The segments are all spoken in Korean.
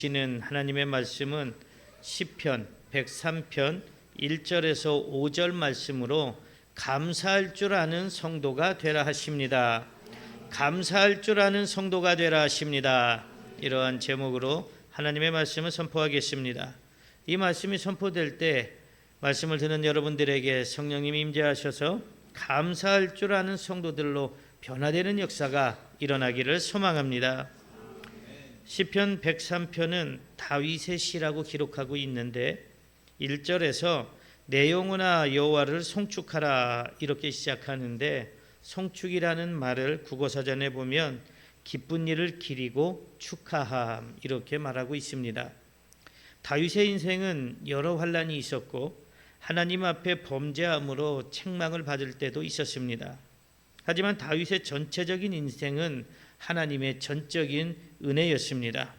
주시는 하나님의 말씀은 시편 103편 1절에서 5절 말씀으로 감사할 줄 아는 성도가 되라 하십니다. 감사할 줄 아는 성도가 되라 하십니다. 이러한 제목으로 하나님의 말씀을 선포하겠습니다. 이 말씀이 선포될 때 말씀을 듣는 여러분들에게 성령님이 임재하셔서 감사할 줄 아는 성도들로 변화되는 역사가 일어나기를 소망합니다. 시편 103편은 다윗의 시라고 기록하고 있는데 1절에서 내 영혼아 여호와를 송축하라 이렇게 시작하는데 송축이라는 말을 국어사전에 보면 기쁜 일을 기리고 축하함 이렇게 말하고 있습니다. 다윗의 인생은 여러 환난이 있었고 하나님 앞에 범죄함으로 책망을 받을 때도 있었습니다. 하지만 다윗의 전체적인 인생은 하나님의 전적인 은혜였습니다.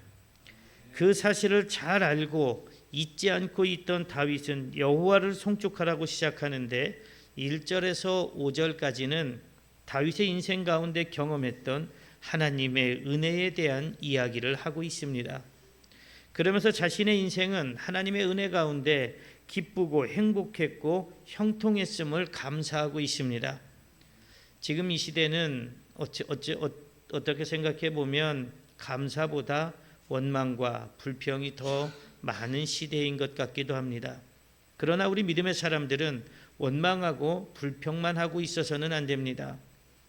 그 사실을 잘 알고 잊지 않고 있던 다윗은 여호와를 송축하라고 시작하는데 1절에서 5절까지는 다윗의 인생 가운데 경험했던 하나님의 은혜에 대한 이야기를 하고 있습니다. 그러면서 자신의 인생은 하나님의 은혜 가운데 기쁘고 행복했고 형통했음을 감사하고 있습니다. 지금 이 시대는 어떻게 생각해 보면 감사보다 원망과 불평이 더 많은 시대인 것 같기도 합니다. 그러나 우리 믿음의 사람들은 원망하고 불평만 하고 있어서는 안 됩니다.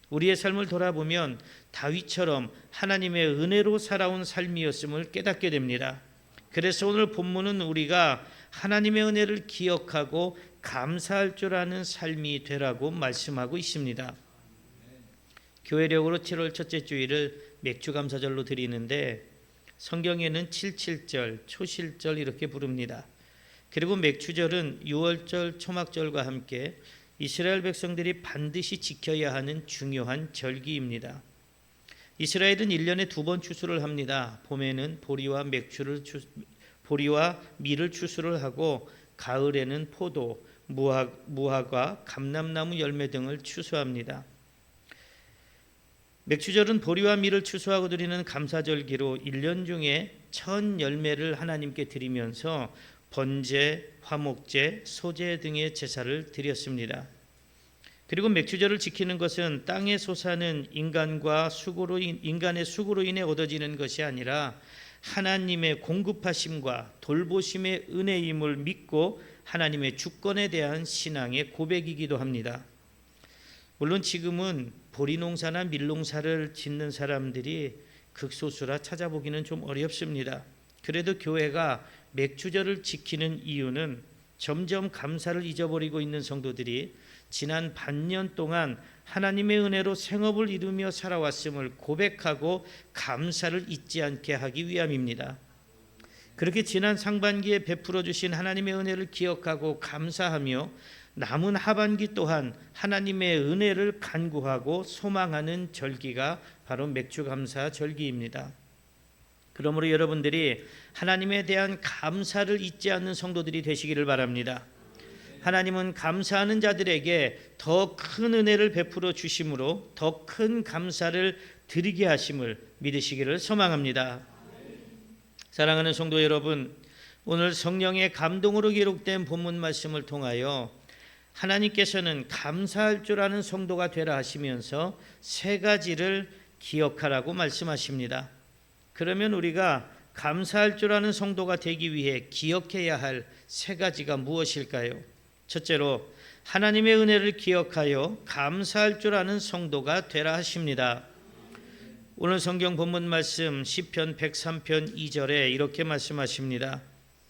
우리의 삶을 돌아보면 다윗처럼 하나님의 은혜로 살아온 삶이었음을 깨닫게 됩니다. 그래서 오늘 본문은 우리가 하나님의 은혜를 기억하고 감사할 줄 아는 삶이 되라고 말씀하고 있습니다. 교회력으로 7월 첫째 주일을 맥주감사절로 드리는데 성경에는 77절, 초실절 이렇게 부릅니다. 그리고 맥주절은 유월절, 초막절과 함께 이스라엘 백성들이 반드시 지켜야 하는 중요한 절기입니다. 이스라엘은 1년에 2번 추수를 합니다. 봄에는 보리와 밀을 추수를 하고 가을에는 포도, 무화과, 감람나무 열매 등을 추수합니다. 맥주절은 보리와 밀을 추수하고 드리는 감사절기로 1년 중에 첫 열매를 하나님께 드리면서 번제, 화목제, 소제 등의 제사를 드렸습니다. 그리고 맥주절을 지키는 것은 땅에 솟아는 인간의 수고로 인해 얻어지는 것이 아니라 하나님의 공급하심과 돌보심의 은혜임을 믿고 하나님의 주권에 대한 신앙의 고백이기도 합니다. 물론 지금은 보리농사나 밀농사를 짓는 사람들이 극소수라 찾아보기는 좀 어렵습니다. 그래도 교회가 맥주절을 지키는 이유는 점점 감사를 잊어버리고 있는 성도들이 지난 반년 동안 하나님의 은혜로 생업을 이루며 살아왔음을 고백하고 감사를 잊지 않게 하기 위함입니다. 그렇게 지난 상반기에 베풀어 주신 하나님의 은혜를 기억하고 감사하며 남은 하반기 또한 하나님의 은혜를 간구하고 소망하는 절기가 바로 맥주감사 절기입니다. 그러므로 여러분들이 하나님에 대한 감사를 잊지 않는 성도들이 되시기를 바랍니다. 하나님은 감사하는 자들에게 더 큰 은혜를 베풀어 주심으로 더 큰 감사를 드리게 하심을 믿으시기를 소망합니다. 사랑하는 성도 여러분, 오늘 성령의 감동으로 기록된 본문 말씀을 통하여 하나님께서는 감사할 줄 아는 성도가 되라 하시면서 세 가지를 기억하라고 말씀하십니다. 그러면 우리가 감사할 줄 아는 성도가 되기 위해 기억해야 할 세 가지가 무엇일까요? 첫째로 하나님의 은혜를 기억하여 감사할 줄 아는 성도가 되라 하십니다. 오늘 성경 본문 말씀 시편 103편 2절에 이렇게 말씀하십니다.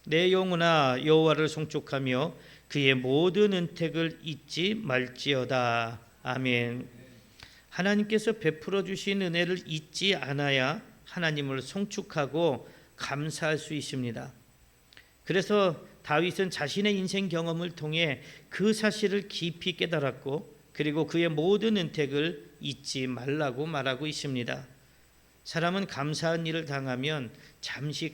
내 영혼아 여호와를 송축하며 그의 모든 은택을 잊지 말지어다. 아멘. 하나님께서 베풀어 주신 은혜를 잊지 않아야 하나님을 송축하고 감사할 수 있습니다. 그래서 다윗은 자신의 인생 경험을 통해 그 사실을 깊이 깨달았고 그리고 그의 모든 은택을 잊지 말라고 말하고 있습니다. 사람은 감사한 일을 당하면 잠시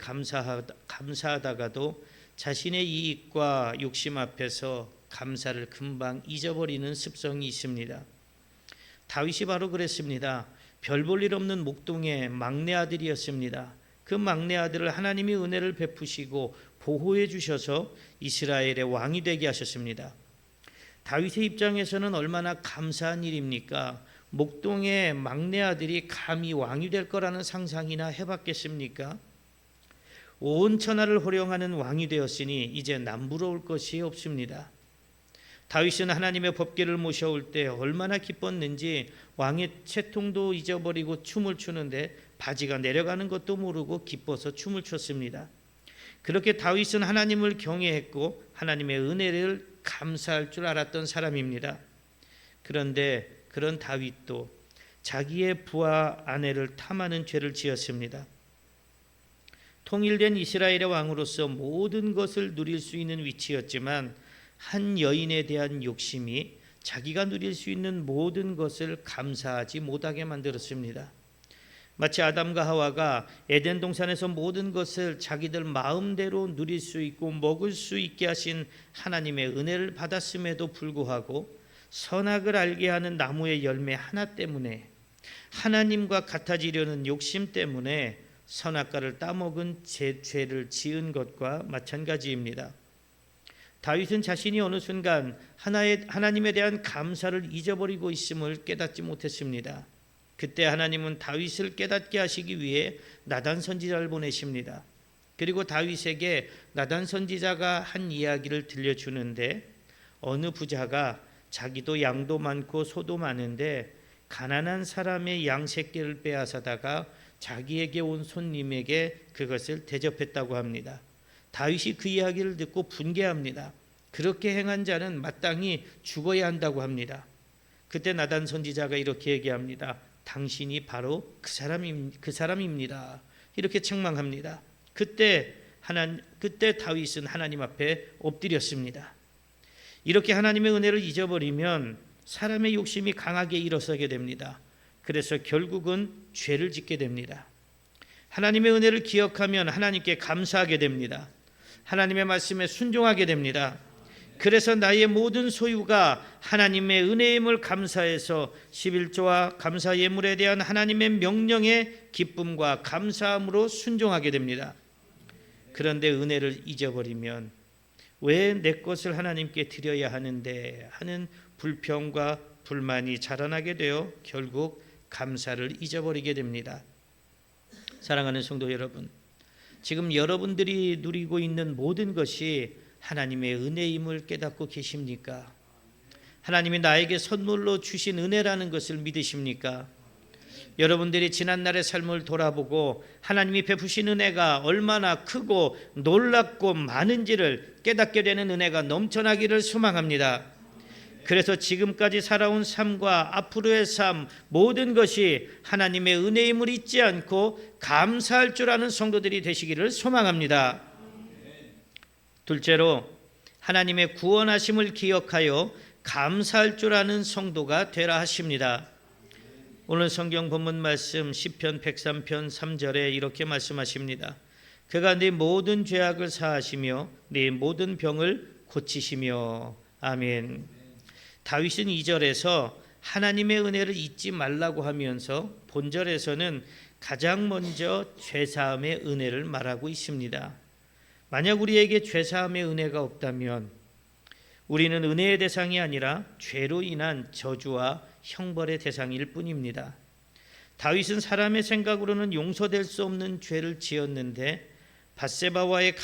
감사하다가도 자신의 이익과 욕심 앞에서 감사를 금방 잊어버리는 습성이 있습니다. 다윗이 바로 그랬습니다. 별 볼 일 없는 목동의 막내 아들이었습니다. 그 막내 아들을 하나님이 은혜를 베푸시고 보호해 주셔서 이스라엘의 왕이 되게 하셨습니다. 다윗의 입장에서는 얼마나 감사한 일입니까? 목동의 막내 아들이 감히 왕이 될 거라는 상상이나 해봤겠습니까? 온 천하를 호령하는 왕이 되었으니 이제 남부러울 것이 없습니다. 다윗은 하나님의 법궤를 모셔올 때 얼마나 기뻤는지 왕의 채통도 잊어버리고 춤을 추는데 바지가 내려가는 것도 모르고 기뻐서 춤을 췄습니다. 그렇게 다윗은 하나님을 경외했고 하나님의 은혜를 감사할 줄 알았던 사람입니다. 그런데 그런 다윗도 자기의 부하 아내를 탐하는 죄를 지었습니다. 통일된 이스라엘의 왕으로서 모든 것을 누릴 수 있는 위치였지만 한 여인에 대한 욕심이 자기가 누릴 수 있는 모든 것을 감사하지 못하게 만들었습니다. 마치 아담과 하와가 에덴 동산에서 모든 것을 자기들 마음대로 누릴 수 있고 먹을 수 있게 하신 하나님의 은혜를 받았음에도 불구하고 선악을 알게 하는 나무의 열매 하나 때문에 하나님과 같아지려는 욕심 때문에 선악과를 따먹은 죄를 지은 것과 마찬가지입니다. 다윗은 자신이 어느 순간 하나님에 대한 감사를 잊어버리고 있음을 깨닫지 못했습니다. 그때 하나님은 다윗을 깨닫게 하시기 위해 나단 선지자를 보내십니다. 그리고 다윗에게 나단 선지자가 한 이야기를 들려주는데 어느 부자가 자기도 양도 많고 소도 많은데 가난한 사람의 양 새끼를 빼앗아다가 자기에게 온 손님에게 그것을 대접했다고 합니다. 다윗이 그 이야기를 듣고 분개합니다. 그렇게 행한 자는 마땅히 죽어야 한다고 합니다. 그때 나단 선지자가 이렇게 얘기합니다. 당신이 바로 그 사람입니다. 이렇게 책망합니다. 그때 다윗은 하나님 앞에 엎드렸습니다. 이렇게 하나님의 은혜를 잊어버리면 사람의 욕심이 강하게 일어서게 됩니다. 그래서 결국은 죄를 짓게 됩니다. 하나님의 은혜를 기억하면 하나님께 감사하게 됩니다. 하나님의 말씀에 순종하게 됩니다. 그래서 나의 모든 소유가 하나님의 은혜임을 감사해서 11조와 감사 예물에 대한 하나님의 명령에 기쁨과 감사함으로 순종하게 됩니다. 그런데 은혜를 잊어버리면 왜 내 것을 하나님께 드려야 하는데 하는 불평과 불만이 자라나게 되어 결국 감사를 잊어버리게 됩니다. 사랑하는 성도 여러분, 지금 여러분들이 누리고 있는 모든 것이 하나님의 은혜임을 깨닫고 계십니까? 하나님이 나에게 선물로 주신 은혜라는 것을 믿으십니까? 여러분들이 지난날의 삶을 돌아보고 하나님이 베푸신 은혜가 얼마나 크고 놀랍고 많은지를 깨닫게 되는 은혜가 넘쳐나기를 소망합니다. 그래서 지금까지 살아온 삶과 앞으로의 삶 모든 것이 하나님의 은혜임을 잊지 않고 감사할 줄 아는 성도들이 되시기를 소망합니다. 둘째로 하나님의 구원하심을 기억하여 감사할 줄 아는 성도가 되라 하십니다. 오늘 성경 본문 말씀 시편 103편 3절에 이렇게 말씀하십니다. 그가 네 모든 죄악을 사하시며 네 모든 병을 고치시며. 아멘. 다윗은 2절에서 하나님의 은혜를 잊지 말라고 하면서 본절에서는 가장 먼저 죄사함의 은혜를 말하고 있습니다. 만약 우리에게 죄사함의 은혜가 없다면 우리는 은혜의 대상이 아니라 죄로 인한 저주와 형벌의 대상일 뿐입니다. 다윗은 사람의 생각으로는 용서될 수 없는 죄를 지었는데 밧세바와의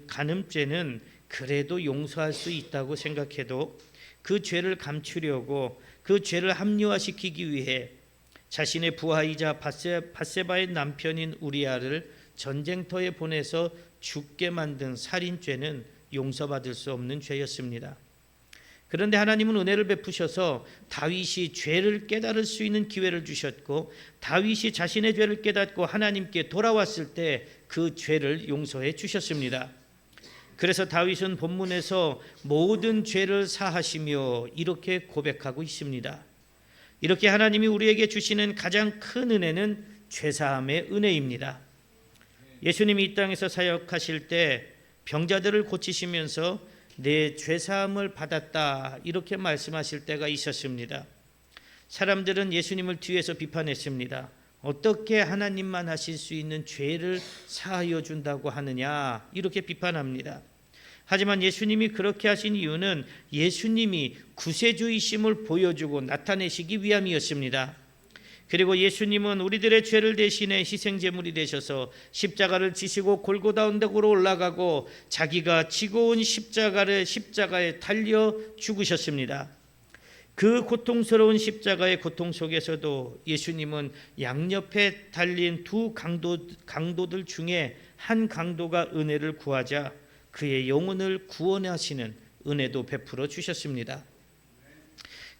간음죄는 그래도 용서할 수 있다고 생각해도 그 죄를 감추려고 그 죄를 합리화시키기 위해 자신의 부하이자 밧세바의 남편인 우리아를 전쟁터에 보내서 죽게 만든 살인죄는 용서받을 수 없는 죄였습니다. 그런데 하나님은 은혜를 베푸셔서 다윗이 죄를 깨달을 수 있는 기회를 주셨고 다윗이 자신의 죄를 깨닫고 하나님께 돌아왔을 때 그 죄를 용서해 주셨습니다. 그래서 다윗은 본문에서 모든 죄를 사하시며 이렇게 고백하고 있습니다. 이렇게 하나님이 우리에게 주시는 가장 큰 은혜는 죄사함의 은혜입니다. 예수님이 이 땅에서 사역하실 때 병자들을 고치시면서 내 죄사함을 받았다 이렇게 말씀하실 때가 있었습니다. 사람들은 예수님을 뒤에서 비판했습니다. 어떻게 하나님만 하실 수 있는 죄를 사하여 준다고 하느냐, 이렇게 비판합니다. 하지만 예수님이 그렇게 하신 이유는 예수님이 구세주이심을 보여주고 나타내시기 위함이었습니다. 그리고 예수님은 우리들의 죄를 대신해 희생제물이 되셔서 십자가를 지시고 골고다 언덕으로 올라가고 자기가 지고 온 십자가에 달려 죽으셨습니다. 그 고통스러운 십자가의 고통 속에서도 예수님은 양옆에 달린 두 강도들 중에 한 강도가 은혜를 구하자 그의 영혼을 구원하시는 은혜도 베풀어 주셨습니다.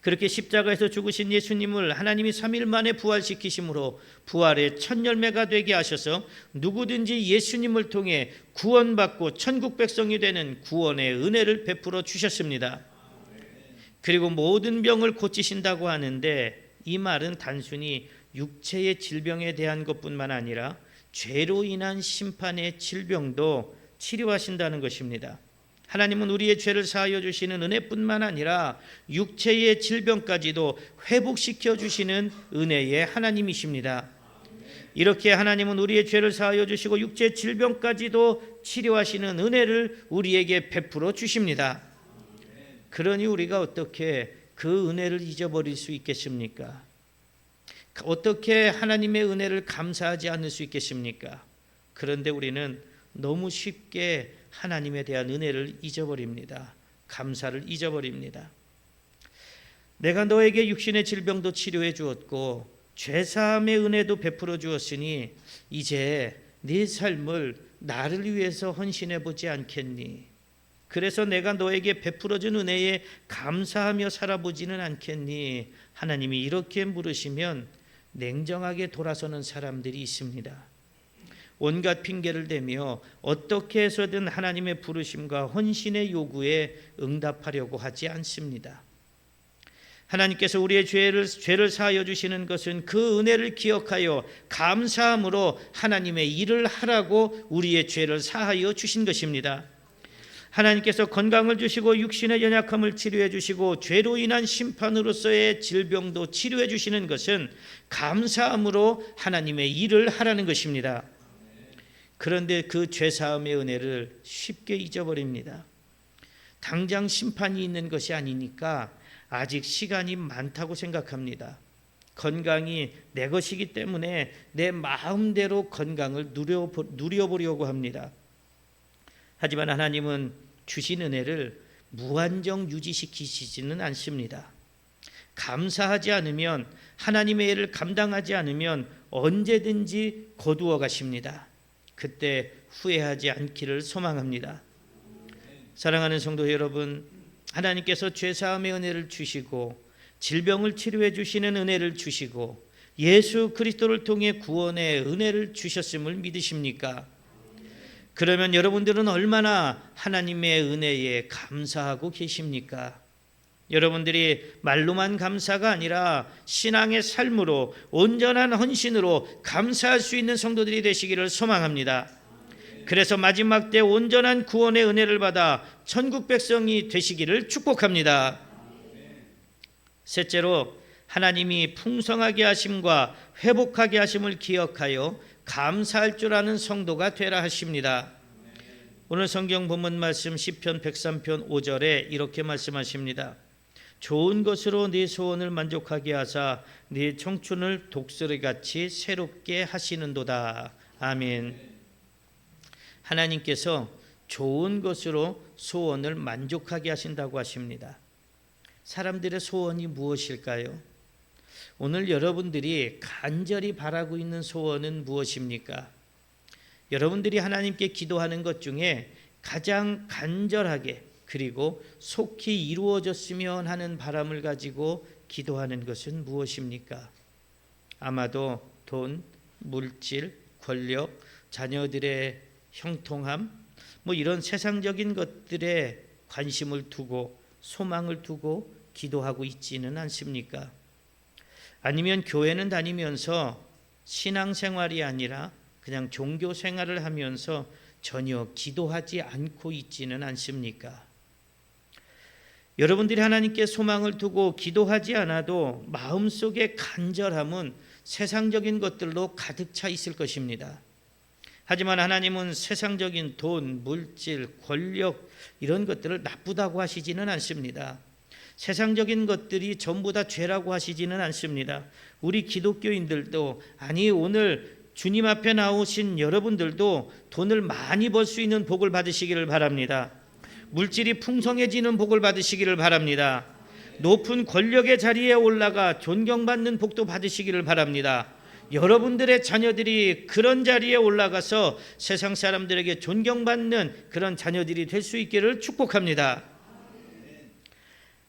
그렇게 십자가에서 죽으신 예수님을 하나님이 3일 만에 부활시키심으로 부활의 첫 열매가 되게 하셔서 누구든지 예수님을 통해 구원받고 천국 백성이 되는 구원의 은혜를 베풀어 주셨습니다. 그리고 모든 병을 고치신다고 하는데 이 말은 단순히 육체의 질병에 대한 것뿐만 아니라 죄로 인한 심판의 질병도 치료하신다는 것입니다. 하나님은 우리의 죄를 사하여 주시는 은혜뿐만 아니라 육체의 질병까지도 회복시켜 주시는 은혜의 하나님이십니다. 이렇게 하나님은 우리의 죄를 사하여 주시고 육체의 질병까지도 치료하시는 은혜를 우리에게 베풀어 주십니다. 그러니 우리가 어떻게 그 은혜를 잊어버릴 수 있겠습니까? 어떻게 하나님의 은혜를 감사하지 않을 수 있겠습니까? 그런데 우리는 너무 쉽게 하나님에 대한 은혜를 잊어버립니다. 감사를 잊어버립니다. 내가 너에게 육신의 질병도 치료해 주었고 죄사함의 은혜도 베풀어 주었으니 이제 네 삶을 나를 위해서 헌신해 보지 않겠니? 그래서 내가 너에게 베풀어 준 은혜에 감사하며 살아보지는 않겠니? 하나님이 이렇게 물으시면 냉정하게 돌아서는 사람들이 있습니다. 온갖 핑계를 대며 어떻게 해서든 하나님의 부르심과 헌신의 요구에 응답하려고 하지 않습니다. 하나님께서 우리의 죄를 사하여 주시는 것은 그 은혜를 기억하여 감사함으로 하나님의 일을 하라고 우리의 죄를 사하여 주신 것입니다. 하나님께서 건강을 주시고 육신의 연약함을 치료해 주시고 죄로 인한 심판으로서의 질병도 치료해 주시는 것은 감사함으로 하나님의 일을 하라는 것입니다. 그런데 그 죄사함의 은혜를 쉽게 잊어버립니다. 당장 심판이 있는 것이 아니니까 아직 시간이 많다고 생각합니다. 건강이 내 것이기 때문에 내 마음대로 건강을 누려보려고 합니다. 하지만 하나님은 주신 은혜를 무한정 유지시키시지는 않습니다. 감사하지 않으면, 하나님의 일을 감당하지 않으면 언제든지 거두어 가십니다. 그때 후회하지 않기를 소망합니다. 사랑하는 성도 여러분, 하나님께서 죄사함의 은혜를 주시고 질병을 치료해 주시는 은혜를 주시고 예수 그리스도를 통해 구원의 은혜를 주셨음을 믿으십니까? 그러면 여러분들은 얼마나 하나님의 은혜에 감사하고 계십니까? 여러분들이 말로만 감사가 아니라 신앙의 삶으로 온전한 헌신으로 감사할 수 있는 성도들이 되시기를 소망합니다. 그래서 마지막 때 온전한 구원의 은혜를 받아 천국 백성이 되시기를 축복합니다. 셋째로, 하나님이 풍성하게 하심과 회복하게 하심을 기억하여 감사할 줄 아는 성도가 되라 하십니다. 오늘 성경 본문 말씀 시편 103편 5절에 이렇게 말씀하십니다. 좋은 것으로 네 소원을 만족하게 하사 네 청춘을 독수리같이 새롭게 하시는도다. 아멘. 하나님께서 좋은 것으로 소원을 만족하게 하신다고 하십니다. 사람들의 소원이 무엇일까요? 오늘 여러분들이 간절히 바라고 있는 소원은 무엇입니까? 여러분들이 하나님께 기도하는 것 중에 가장 간절하게 그리고 속히 이루어졌으면 하는 바람을 가지고 기도하는 것은 무엇입니까? 아마도 돈, 물질, 권력, 자녀들의 형통함, 이런 세상적인 것들에 관심을 두고 소망을 두고 기도하고 있지는 않습니까? 아니면 교회는 다니면서 신앙생활이 아니라 그냥 종교생활을 하면서 전혀 기도하지 않고 있지는 않습니까? 여러분들이 하나님께 소망을 두고 기도하지 않아도 마음속의 간절함은 세상적인 것들로 가득 차 있을 것입니다. 하지만 하나님은 세상적인 돈, 물질, 권력 이런 것들을 나쁘다고 하시지는 않습니다. 세상적인 것들이 전부 다 죄라고 하시지는 않습니다. 우리 기독교인들도, 아니 오늘 주님 앞에 나오신 여러분들도 돈을 많이 벌 수 있는 복을 받으시기를 바랍니다. 물질이 풍성해지는 복을 받으시기를 바랍니다. 높은 권력의 자리에 올라가 존경받는 복도 받으시기를 바랍니다. 여러분들의 자녀들이 그런 자리에 올라가서 세상 사람들에게 존경받는 그런 자녀들이 될 수 있기를 축복합니다.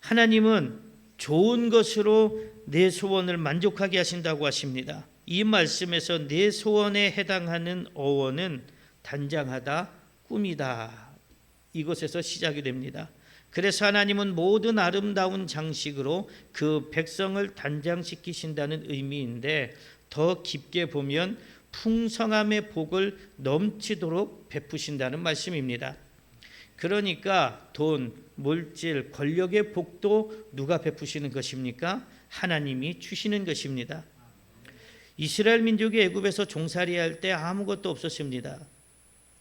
하나님은 좋은 것으로 내 소원을 만족하게 하신다고 하십니다. 이 말씀에서 내 소원에 해당하는 어원은 단장하다, 꾸미다, 이것에서 시작이 됩니다. 그래서 하나님은 모든 아름다운 장식으로 그 백성을 단장시키신다는 의미인데, 더 깊게 보면 풍성함의 복을 넘치도록 베푸신다는 말씀입니다. 그러니까 돈, 물질, 권력의 복도 누가 베푸시는 것입니까? 하나님이 주시는 것입니다. 이스라엘 민족이 애굽에서 종살이할 때 아무것도 없었습니다.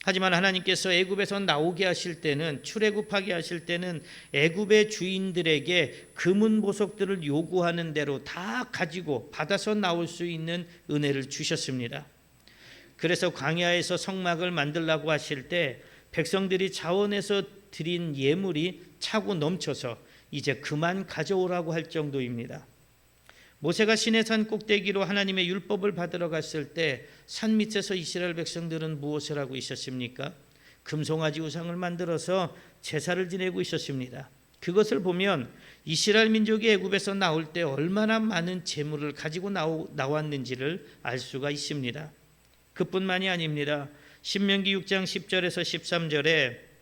하지만 하나님께서 애굽에서 나오게 하실 때는, 출애굽하게 하실 때는 애굽의 주인들에게 금은 보석들을 요구하는 대로 다 가지고 받아서 나올 수 있는 은혜를 주셨습니다. 그래서 광야에서 성막을 만들라고 하실 때 백성들이 자원해서 드린 예물이 차고 넘쳐서 이제 그만 가져오라고 할 정도입니다. 모세가 시내산 꼭대기로 하나님의 율법을 받으러 갔을 때 산 밑에서 이스라엘 백성들은 무엇을 하고 있었습니까? 금송아지 우상을 만들어서 제사를 지내고 있었습니다. 그것을 보면 이스라엘 민족이 애굽에서 나올 때 얼마나 많은 재물을 가지고 나왔는지를 알 수가 있습니다. 그뿐만이 아닙니다. 신명기 6장 10절에서 13절에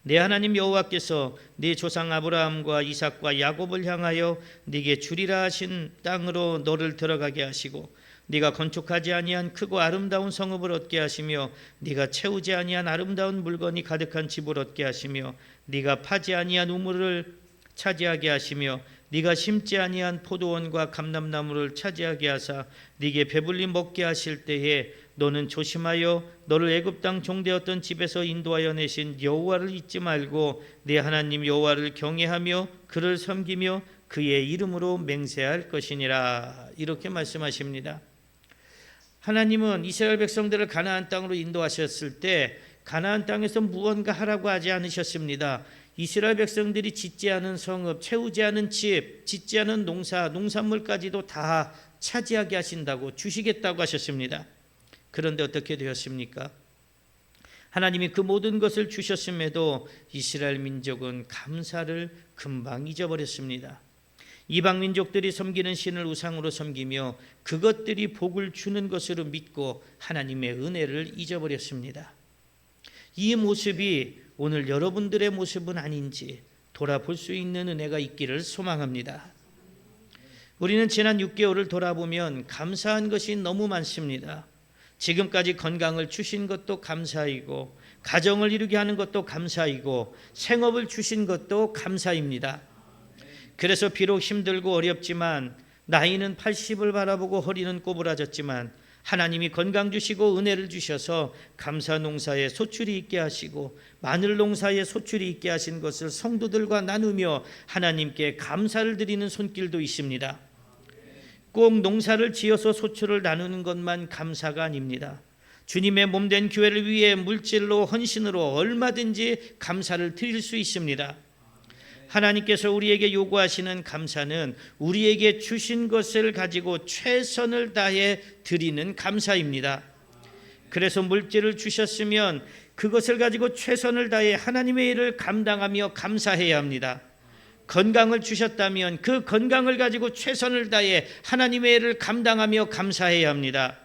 내 하나님 여호와께서 네 조상 아브라함과 이삭과 야곱을 향하여 네게 주리라 하신 땅으로 너를 들어가게 하시고, 네가 건축하지 아니한 크고 아름다운 성읍을 얻게 하시며, 네가 채우지 아니한 아름다운 물건이 가득한 집을 얻게 하시며, 네가 파지 아니한 우물을 차지하게 하시며, 네가 심지 아니한 포도원과 감람나무를 차지하게 하사 네게 배불리 먹게 하실 때에 너는 조심하여 너를 애굽 땅 종되었던 집에서 인도하여 내신 여호와를 잊지 말고 네 하나님 여호와를 경외하며 그를 섬기며 그의 이름으로 맹세할 것이니라. 이렇게 말씀하십니다. 하나님은 이스라엘 백성들을 가나안 땅으로 인도하셨을 때 가나안 땅에서 무언가 하라고 하지 않으셨습니다. 이스라엘 백성들이 짓지 않은 성읍, 채우지 않은 집, 짓지 않은 농산물까지도 다 차지하게 하신다고, 주시겠다고 하셨습니다. 그런데 어떻게 되었습니까? 하나님이 그 모든 것을 주셨음에도 이스라엘 민족은 감사를 금방 잊어버렸습니다. 이방 민족들이 섬기는 신을 우상으로 섬기며 그것들이 복을 주는 것으로 믿고 하나님의 은혜를 잊어버렸습니다. 이 모습이 오늘 여러분들의 모습은 아닌지 돌아볼 수 있는 은혜가 있기를 소망합니다. 우리는 지난 6개월을 돌아보면 감사한 것이 너무 많습니다. 지금까지 건강을 주신 것도 감사이고, 가정을 이루게 하는 것도 감사이고, 생업을 주신 것도 감사입니다. 그래서 비록 힘들고 어렵지만, 나이는 80을 바라보고 허리는 꼬부라졌지만 하나님이 건강 주시고 은혜를 주셔서 감사 농사에 소출이 있게 하시고 마늘 농사에 소출이 있게 하신 것을 성도들과 나누며 하나님께 감사를 드리는 손길도 있습니다. 꼭 농사를 지어서 소출을 나누는 것만 감사가 아닙니다. 주님의 몸된 교회를 위해 물질로, 헌신으로 얼마든지 감사를 드릴 수 있습니다. 하나님께서 우리에게 요구하시는 감사는 우리에게 주신 것을 가지고 최선을 다해 드리는 감사입니다. 그래서 물질을 주셨으면 그것을 가지고 최선을 다해 하나님의 일을 감당하며 감사해야 합니다. 건강을 주셨다면 그 건강을 가지고 최선을 다해 하나님의 일을 감당하며 감사해야 합니다.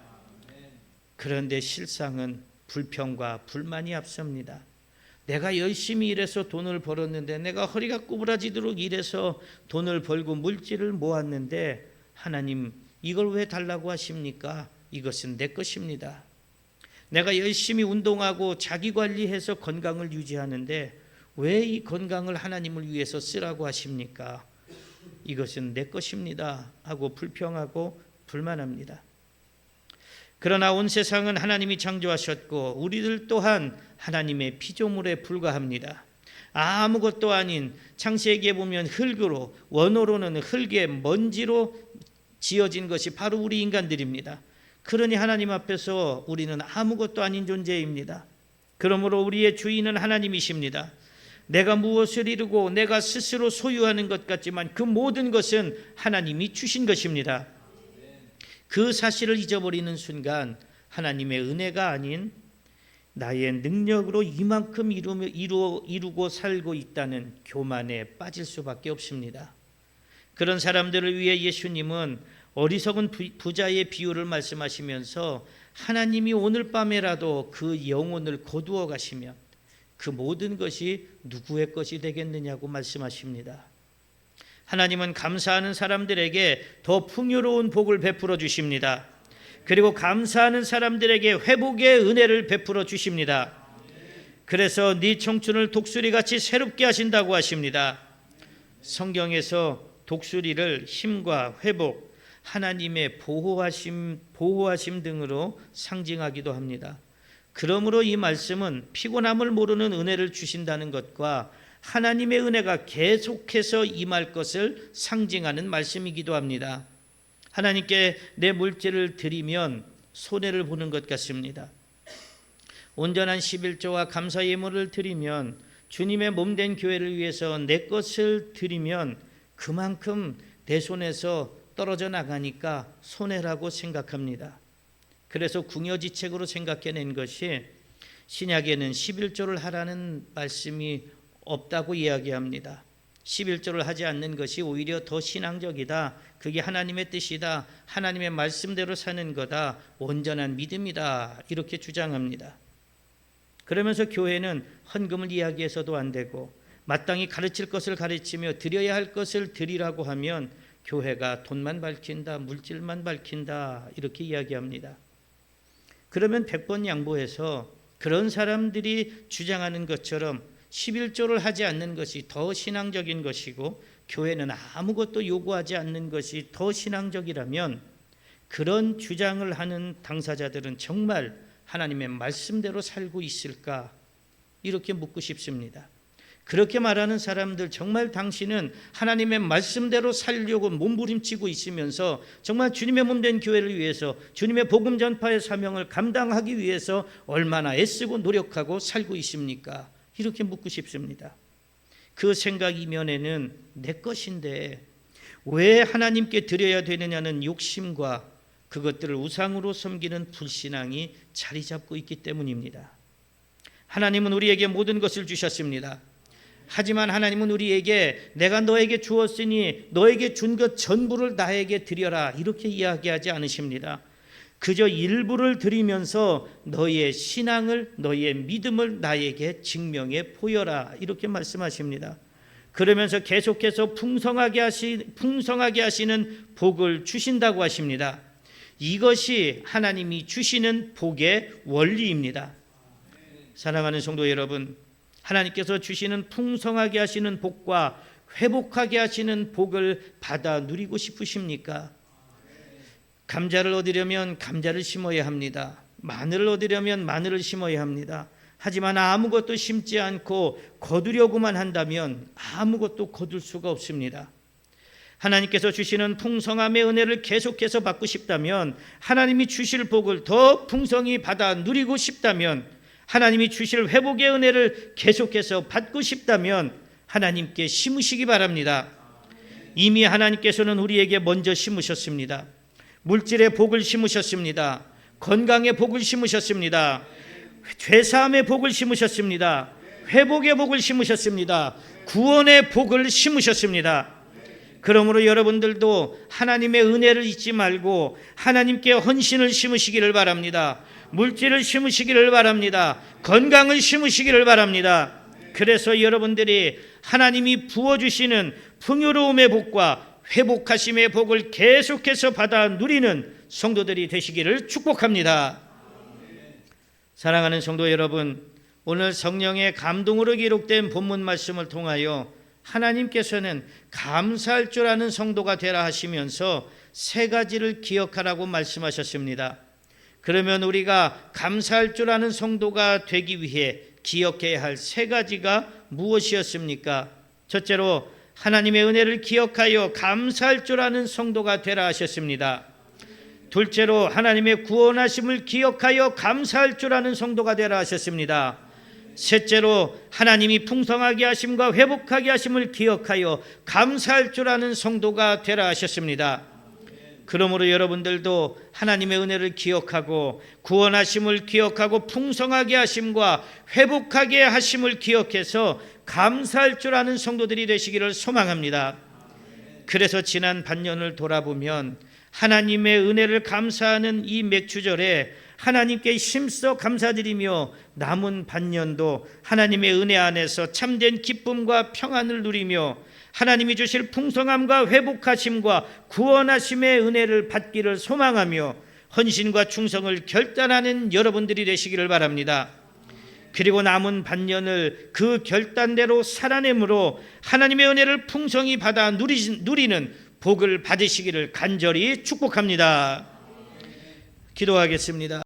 그런데 실상은 불평과 불만이 앞섭니다. 내가 열심히 일해서 돈을 벌었는데, 내가 허리가 구부라지도록 일해서 돈을 벌고 물질을 모았는데 하나님 이걸 왜 달라고 하십니까? 이것은 내 것입니다. 내가 열심히 운동하고 자기관리해서 건강을 유지하는데 왜 이 건강을 하나님을 위해서 쓰라고 하십니까? 이것은 내 것입니다 하고 불평하고 불만합니다. 그러나 온 세상은 하나님이 창조하셨고 우리들 또한 하나님의 피조물에 불과합니다. 아무것도 아닌, 창세기에 보면 흙으로, 원어로는 흙의 먼지로 지어진 것이 바로 우리 인간들입니다. 그러니 하나님 앞에서 우리는 아무것도 아닌 존재입니다. 그러므로 우리의 주인은 하나님이십니다. 내가 무엇을 이루고 내가 스스로 소유하는 것 같지만 그 모든 것은 하나님이 주신 것입니다. 그 사실을 잊어버리는 순간 하나님의 은혜가 아닌 나의 능력으로 이만큼 이루고 살고 있다는 교만에 빠질 수밖에 없습니다. 그런 사람들을 위해 예수님은 어리석은 부자의 비유를 말씀하시면서 하나님이 오늘 밤에라도 그 영혼을 거두어 가시면 그 모든 것이 누구의 것이 되겠느냐고 말씀하십니다. 하나님은 감사하는 사람들에게 더 풍요로운 복을 베풀어 주십니다. 그리고 감사하는 사람들에게 회복의 은혜를 베풀어 주십니다. 그래서 네 청춘을 독수리같이 새롭게 하신다고 하십니다. 성경에서 독수리를 힘과 회복, 하나님의 보호하심 등으로 상징하기도 합니다. 그러므로 이 말씀은 피곤함을 모르는 은혜를 주신다는 것과 하나님의 은혜가 계속해서 임할 것을 상징하는 말씀이기도 합니다. 하나님께 내 물질을 드리면 손해를 보는 것 같습니다. 온전한 11조와 감사 예물을 드리면, 주님의 몸된 교회를 위해서 내 것을 드리면 그만큼 내 손에서 떨어져 나가니까 손해라고 생각합니다. 그래서 궁여지책으로 생각해낸 것이, 신약에는 11조를 하라는 말씀이 없다고 이야기합니다. 11조를 하지 않는 것이 오히려 더 신앙적이다, 그게 하나님의 뜻이다, 하나님의 말씀대로 사는 거다, 온전한 믿음이다, 이렇게 주장합니다. 그러면서 교회는 헌금을 이야기해서도 안 되고, 마땅히 가르칠 것을 가르치며 드려야 할 것을 드리라고 하면 교회가 돈만 밝힌다, 물질만 밝힌다, 이렇게 이야기합니다. 그러면 100번 양보해서 그런 사람들이 주장하는 것처럼 11조를 하지 않는 것이 더 신앙적인 것이고, 교회는 아무것도 요구하지 않는 것이 더 신앙적이라면, 그런 주장을 하는 당사자들은 정말 하나님의 말씀대로 살고 있을까? 이렇게 묻고 싶습니다. 그렇게 말하는 사람들, 정말 당신은 하나님의 말씀대로 살려고 몸부림치고 있으면서 정말 주님의 몸된 교회를 위해서, 주님의 복음 전파의 사명을 감당하기 위해서 얼마나 애쓰고 노력하고 살고 있습니까? 이렇게 묻고 싶습니다. 그 생각 이면에는 내 것인데 왜 하나님께 드려야 되느냐는 욕심과 그것들을 우상으로 섬기는 불신앙이 자리 잡고 있기 때문입니다. 하나님은 우리에게 모든 것을 주셨습니다. 하지만 하나님은 우리에게 내가 너에게 주었으니 너에게 준 것 전부를 나에게 드려라, 이렇게 이야기하지 않으십니다. 그저 일부를 드리면서 너의 신앙을, 너의 믿음을 나에게 증명해 보여라, 이렇게 말씀하십니다. 그러면서 계속해서 풍성하게 하시는 복을 주신다고 하십니다. 이것이 하나님이 주시는 복의 원리입니다. 사랑하는 성도 여러분, 하나님께서 주시는 풍성하게 하시는 복과 회복하게 하시는 복을 받아 누리고 싶으십니까? 감자를 얻으려면 감자를 심어야 합니다. 마늘을 얻으려면 마늘을 심어야 합니다. 하지만 아무것도 심지 않고 거두려고만 한다면 아무것도 거둘 수가 없습니다. 하나님께서 주시는 풍성함의 은혜를 계속해서 받고 싶다면, 하나님이 주실 복을 더 풍성히 받아 누리고 싶다면, 하나님이 주실 회복의 은혜를 계속해서 받고 싶다면 하나님께 심으시기 바랍니다. 이미 하나님께서는 우리에게 먼저 심으셨습니다. 물질의 복을 심으셨습니다. 건강의 복을 심으셨습니다. 죄사함의 복을 심으셨습니다. 회복의 복을 심으셨습니다. 구원의 복을 심으셨습니다. 그러므로 여러분들도 하나님의 은혜를 잊지 말고 하나님께 헌신을 심으시기를 바랍니다. 물질을 심으시기를 바랍니다. 건강을 심으시기를 바랍니다. 그래서 여러분들이 하나님이 부어주시는 풍요로움의 복과 회복하심의 복을 계속해서 받아 누리는 성도들이 되시기를 축복합니다. 사랑하는 성도 여러분, 오늘 성령의 감동으로 기록된 본문 말씀을 통하여 하나님께서는 감사할 줄 아는 성도가 되라 하시면서 세 가지를 기억하라고 말씀하셨습니다. 그러면 우리가 감사할 줄 아는 성도가 되기 위해 기억해야 할 세 가지가 무엇이었습니까? 첫째로 하나님의 은혜를 기억하여 감사할 줄 아는 성도가 되라 하셨습니다. 둘째로 하나님의 구원하심을 기억하여 감사할 줄 아는 성도가 되라 하셨습니다. 셋째로 하나님이 풍성하게 하심과 회복하게 하심을 기억하여 감사할 줄 아는 성도가 되라 하셨습니다. 그러므로 여러분들도 하나님의 은혜를 기억하고 구원하심을 기억하고 풍성하게 하심과 회복하게 하심을 기억해서 감사할 줄 아는 성도들이 되시기를 소망합니다. 그래서 지난 반년을 돌아보면 하나님의 은혜를 감사하는 이 맥주절에 하나님께 힘써 감사드리며 남은 반년도 하나님의 은혜 안에서 참된 기쁨과 평안을 누리며 하나님이 주실 풍성함과 회복하심과 구원하심의 은혜를 받기를 소망하며 헌신과 충성을 결단하는 여러분들이 되시기를 바랍니다. 그리고 남은 반년을 그 결단대로 살아내므로 하나님의 은혜를 풍성히 받아 누리는 복을 받으시기를 간절히 축복합니다. 기도하겠습니다.